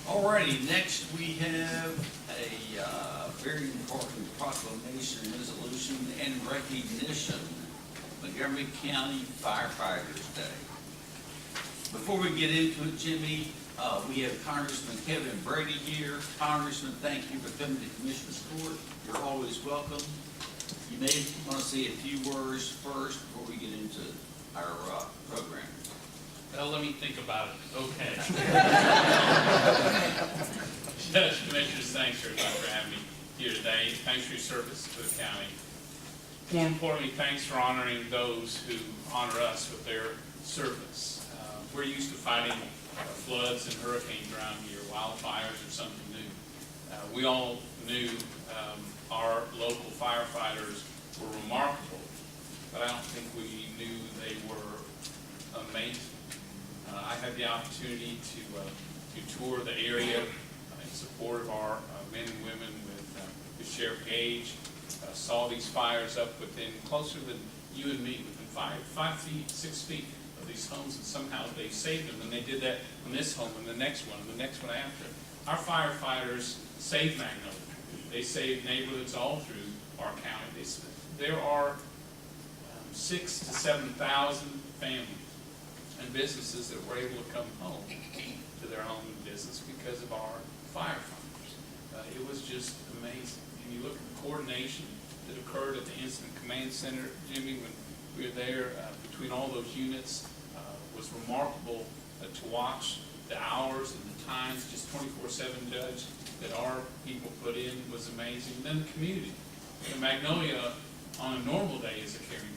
Alrighty, next we have a very important proclamation, resolution, and recognition, Montgomery County Firefighters Day. Before we get into it, Jimmy, we have Congressman Kevin Brady here. Congressman, thank you for coming to Commissioner's Court. You're always welcome. You may want to say a few words first before we get into our program. Well, let me think about it. Okay. Judge, Commissioners, thanks for having me here today. Thanks for your service to the county. More importantly, thanks for honoring those who honor us with their service. We're used to fighting floods and hurricanes around here, wildfires or something new. We all knew our local firefighters were remarkable, but I don't think we knew they were amazing. I had the opportunity to tour the area in support of our men and women with Sheriff Gage. Saw these fires up within closer than you and me, within 5 feet, 6 feet of these homes, and somehow they saved them. And they did that on this home and the next one and the next one after. Our firefighters saved Magnolia. They saved neighborhoods all through our county. There are 6,000 to 7,000 families and businesses that were able to come home to their home and business because of our firefighters. It was just amazing. And you look at the coordination that occurred at the Incident Command Center, Jimmy, when we were there, between all those units, was remarkable to watch the hours and the times, just 24/7, Judge, that our people put in was amazing. And then the community. Magnolia, on a normal day, is a caring community.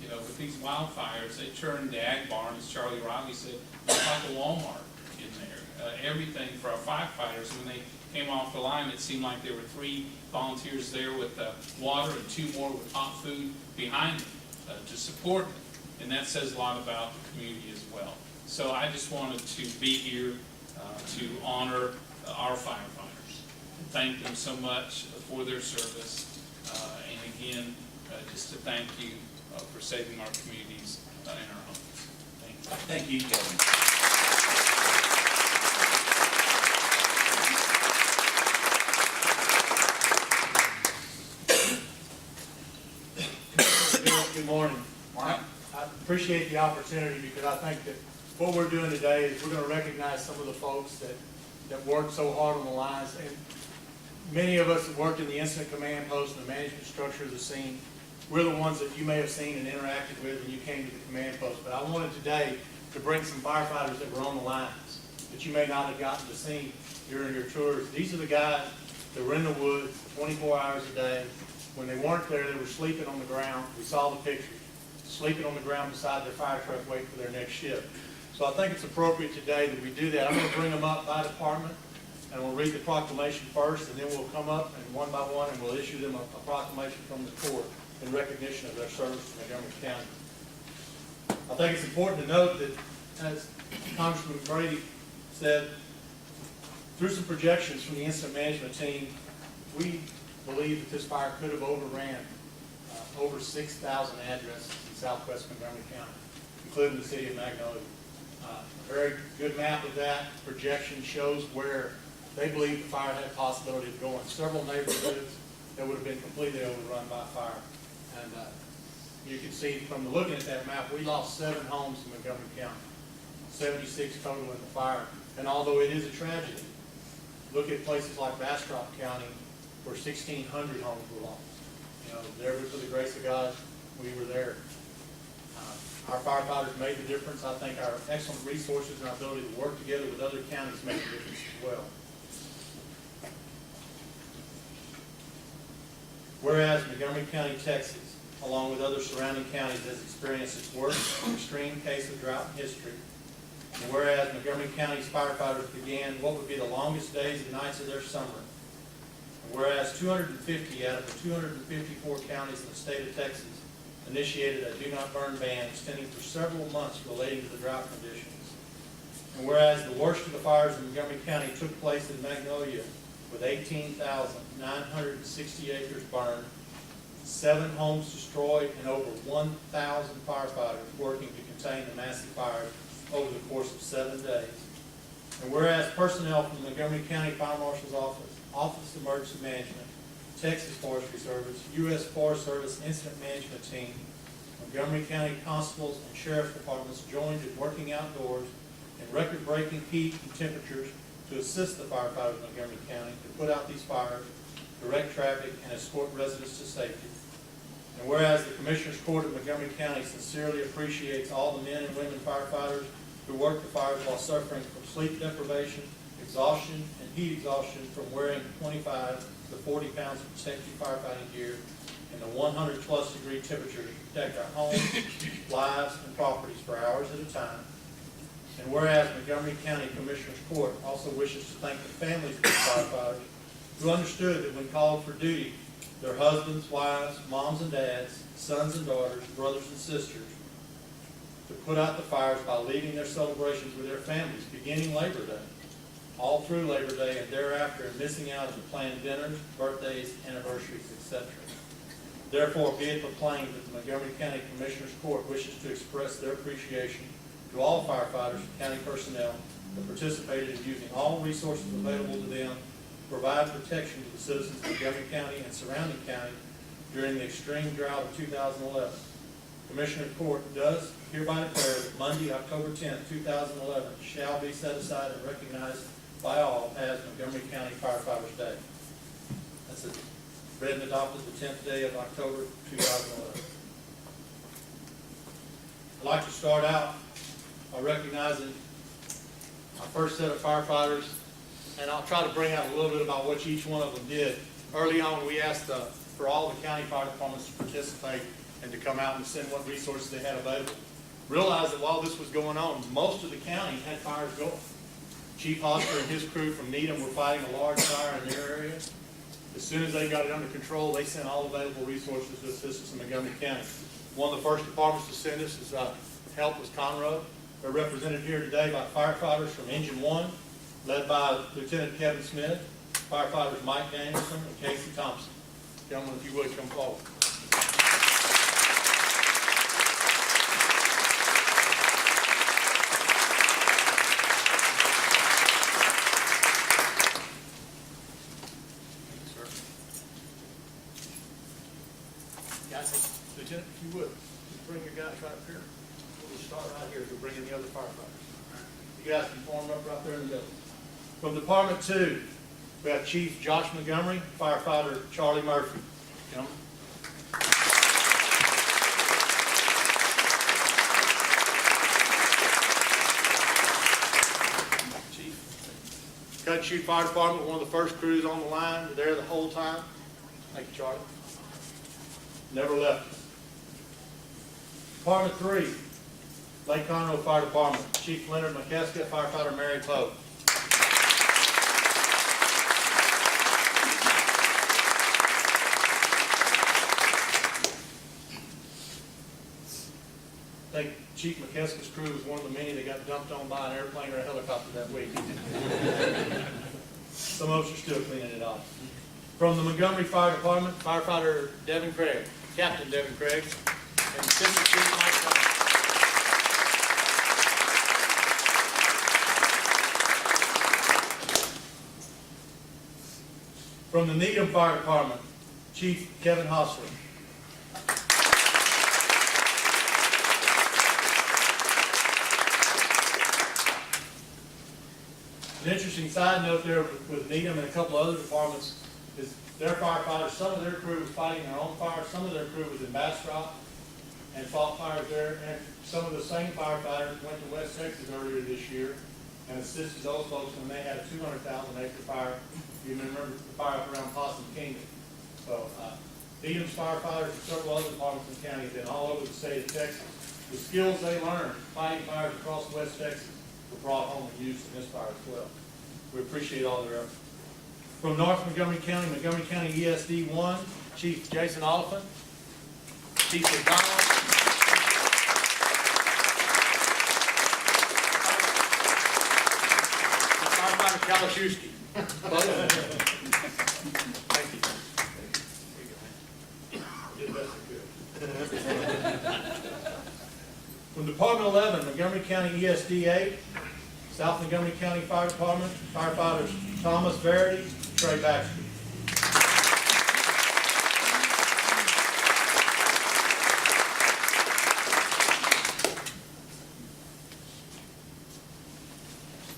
You know, with these wildfires, they turned the ag barn, as Charlie Riley said, it's like a Walmart in there. Everything for our firefighters. When they came off the line, it seemed like there were 3 volunteers there with water and 2 more with hot food behind them to support them. And that says a lot about the community as well. So I just wanted to be here to honor our firefighters and thank them so much for their service. And again, just to thank you for saving our communities and our homes. Thank you. Thank you, Kevin. Good morning. Morning. I appreciate the opportunity because I think that what we're doing today is we're going to recognize some of the folks that worked so hard on the lines. And many of us have worked in the incident command post and the management structure of the scene. We're the ones that you may have seen and interacted with when you came to the command post. But I wanted today to bring some firefighters that were on the lines that you may not have gotten to see during your tours. These are the guys that were in the woods 24 hours a day. When they weren't there, they were sleeping on the ground. We saw the pictures. Sleeping on the ground beside their fire truck waiting for their next shift. So I think it's appropriate today that we do that. I'm going to bring them up by department, and we'll read the proclamation first, and then we'll come up and one by one, and we'll issue them a proclamation from the court in recognition of their service to Montgomery County. I think it's important to note that, as Congressman Brady said, through some projections from the incident management team, we believe that this fire could have overran over 6,000 addresses in southwest Montgomery County, including the city of Magnolia. A very good map of that projection shows where they believe the fire had a possibility of going. Several neighborhoods that would have been completely overrun by fire. And you can see from looking at that map, we lost 7 homes in Montgomery County, 76 total in the fire. And although it is a tragedy, look at places like Bastrop County where 1,600 homes were lost. You know, there for the grace of God, we were there. Our firefighters made the difference. I think our excellent resources and our ability to work together with other counties made the difference as well. Whereas Montgomery County, Texas, along with other surrounding counties, has experienced its worst extreme case of drought in history. And whereas Montgomery County's firefighters began what would be the longest days and nights of their summer. And whereas 250 out of the 254 counties in the state of Texas initiated a do not burn ban extending for several months relating to the drought conditions. And whereas the worst of the fires in Montgomery County took place in Magnolia with 18,960 acres burned, 7 homes destroyed, and over 1,000 firefighters working to contain the massive fires over the course of 7 days. And whereas personnel from the Montgomery County Fire Marshal's Office, Office of Emergency Management, Texas Forestry Service, U.S. Forest Service Incident Management Team, Montgomery County Constables and Sheriff's Departments joined in working outdoors in record-breaking heat and temperatures to assist the firefighters of Montgomery County to put out these fires, direct traffic, and escort residents to safety. And whereas the Commissioners Court of Montgomery County sincerely appreciates all the men and women firefighters who work the fires while suffering from sleep deprivation, exhaustion, and heat exhaustion from wearing 25 to 40 pounds of protective firefighting gear in the 100-plus degree temperatures to protect our homes, lives, and properties for hours at a time. And whereas Montgomery County Commissioners Court also wishes to thank the families of the firefighters who understood that when called for duty, their husbands, wives, moms and dads, sons and daughters, brothers and sisters, to put out the fires by leading their celebrations with their families, beginning Labor Day, all through Labor Day and thereafter, and missing out on the planned dinners, birthdays, anniversaries, etc. Therefore, be it proclaimed that the Montgomery County Commissioners Court wishes to express their appreciation to all firefighters and county personnel that participated in using all resources available to them to provide protection to the citizens of Montgomery County and surrounding county during the extreme drought of 2011. Commissioner Court does hereby declare that Monday, October 10th, 2011 shall be set aside and recognized by all as Montgomery County Firefighters Day. That's it. Read and adopted the 10th day of October 2011. I'd like to start out by recognizing our first set of firefighters, and I'll try to bring out a little bit about what each one of them did. Early on, we asked for all the county fire departments to participate and to come out and send what resources they had available. Realized that while this was going on, most of the county had fires going. Chief Hoster and his crew from Needham were fighting a large fire in their area. As soon as they got it under control, they sent all available resources to assist us in Montgomery County. One of the first departments to send us help was Conroe. They're represented here today by firefighters from Engine 1, led by Lieutenant Kevin Smith, firefighters Mike Danielson and Casey Thompson. Gentlemen, if you would, come forward. Guys, Lieutenant, if you would, bring your guys right up here. We'll start right here. We'll bring in the other firefighters. You guys can form up right there in the middle. From Department 2, we have Chief Josh Montgomery, firefighter Charlie Murphy. Gentlemen. Chief. Cut and Shoot Fire Department, one of the first crews on the line. They're there the whole time. Thank you, Charlie. Never left us. Department 3, Lake Conroe Fire Department, Chief Leonard McKeska, firefighter Mary Pope. I think Chief McKeska's crew was one of the many that got dumped on by an airplane or a helicopter that week. Some of us are still cleaning it off. From the Montgomery Fire Department, firefighter Devin Craig, Captain Devin Craig, and Assistant Chief Mike Thompson. From the Needham Fire Department, Chief Kevin Hostler. An interesting side note there with Needham and a couple other departments is their firefighters, some of their crew was fighting their own fires, some of their crew was in Bastrop and fought fires there, and some of the same firefighters went to West Texas earlier this year and assisted those folks when they had a 200,000 acre fire. You remember the fire up around Possum Kingdom. So Needham's firefighters and several other departments in the county have been all over the state of Texas. The skills they learned fighting fires across West Texas were brought home and used in this fire as well. We appreciate all their efforts. From North Montgomery County ESD 1, Chief Jason Oliphant, Chief McDonald, Firefighter Kalashewski. Thank you. Did the best I could. From Department 11, Montgomery County ESD 8, South Montgomery County Fire Department, firefighters Thomas Verity, Trey Baxter.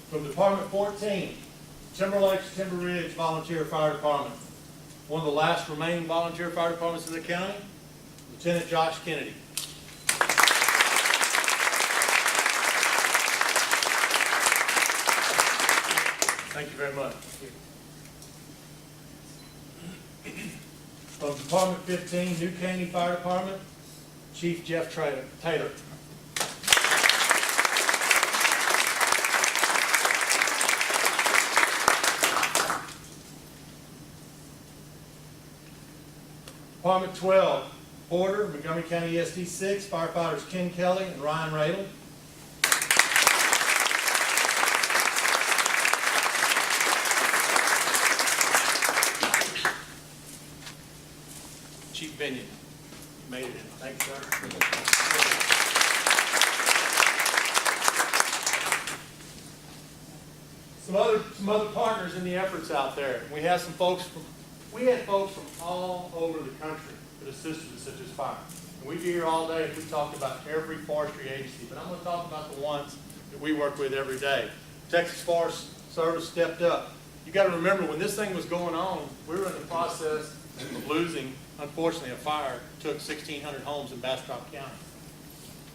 From Department 14, Timber Lakes, Timber Ridge Volunteer Fire Department. One of the last remaining volunteer fire departments in the county, Lieutenant Josh Kennedy. Thank you very much. From Department 15, New Caney Fire Department, Chief Jeff Taylor. Department 12, Porter, Montgomery County ESD 6, firefighters Ken Kelly and Ryan Radel. Chief Binion, you made it in. Thank you, sir. Some other partners in the efforts out there. We had folks from all over the country that assisted us at this fire. And we'd be here all day if we talked about every forestry agency, but I'm going to talk about the ones that we work with every day. Texas Forest Service stepped up. You got to remember, when this thing was going on, we were in the process of losing, unfortunately, a fire that took 1,600 homes in Bastrop County.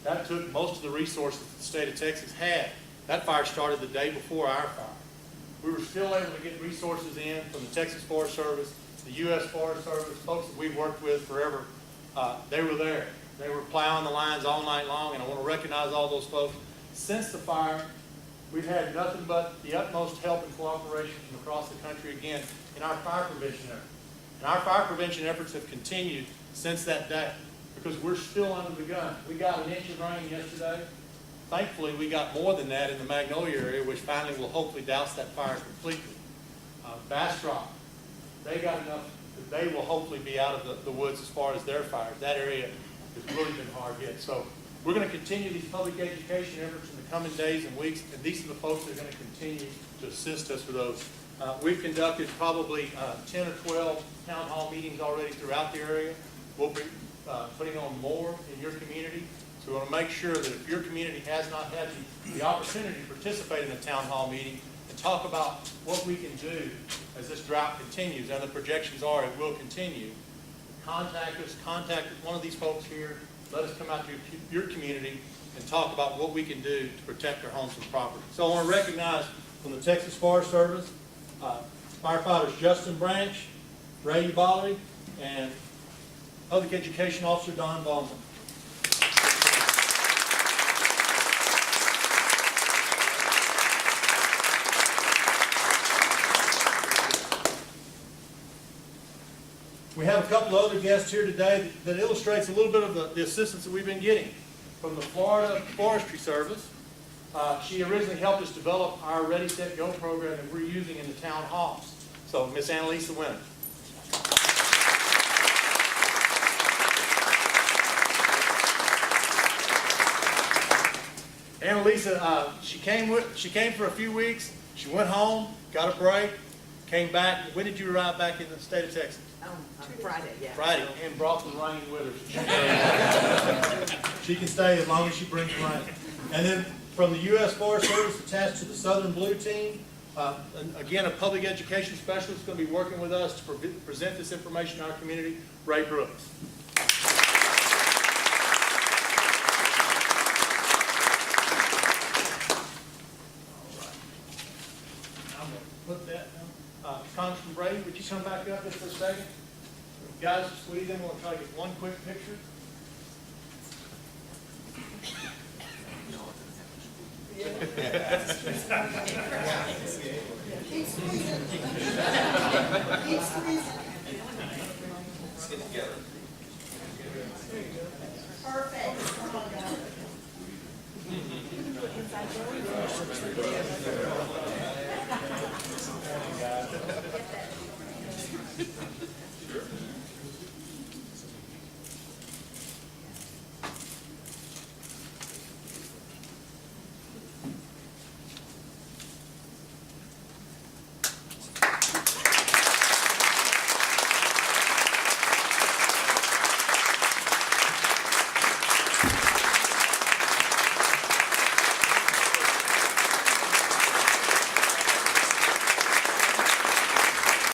That took most of the resources the state of Texas had. That fire started the day before our fire. We were still able to get resources in from the Texas Forest Service, the U.S. Forest Service, folks that we've worked with forever. They were there. They were plowing the lines all night long, and I want to recognize all those folks. Since the fire, we've had nothing but the utmost help and cooperation from across the country again in our fire prevention efforts. And our fire prevention efforts have continued since that day because we're still under the gun. We got an inch of rain yesterday. Thankfully, we got more than that in the Magnolia area, which finally will hopefully douse that fire completely. Bastrop, they got enough that they will hopefully be out of the woods as far as their fires. That area has really been hard hit. So we're going to continue these public education efforts in the coming days and weeks, and these are the folks that are going to continue to assist us with those. We've conducted probably 10 or 12 town hall meetings already throughout the area. We'll be putting on more in your community. So we want to make sure that if your community has not had the opportunity to participate in a town hall meeting and talk about what we can do as this drought continues, and the projections are it will continue, contact us, contact one of these folks here, let us come out to your community and talk about what we can do to protect our homes and property. So I want to recognize from the Texas Forest Service, firefighters Justin Branch, Ray Bollery, and Public Education Officer Don Baldwin. We have a couple of other guests here today that illustrates a little bit of the assistance that we've been getting from the Florida Forestry Service. She originally helped us develop our Ready, Set, Go program that we're using in the town halls. So, Miss Annalisa Winter. Annalisa, she came for a few weeks. She went home, got a break, came back. When did you arrive back in the state of Texas? Friday, yeah. Friday, and brought the rain with her. She can stay as long as she brings rain. And then from the U.S. Forest Service attached to the Southern Blue Team, again, a public education specialist is going to be working with us to present this information to our community, Ray Brooks. Put that down. Congressman Brady, would you come back up just for a second? Guys, squeeze in. We'll try to get one quick picture.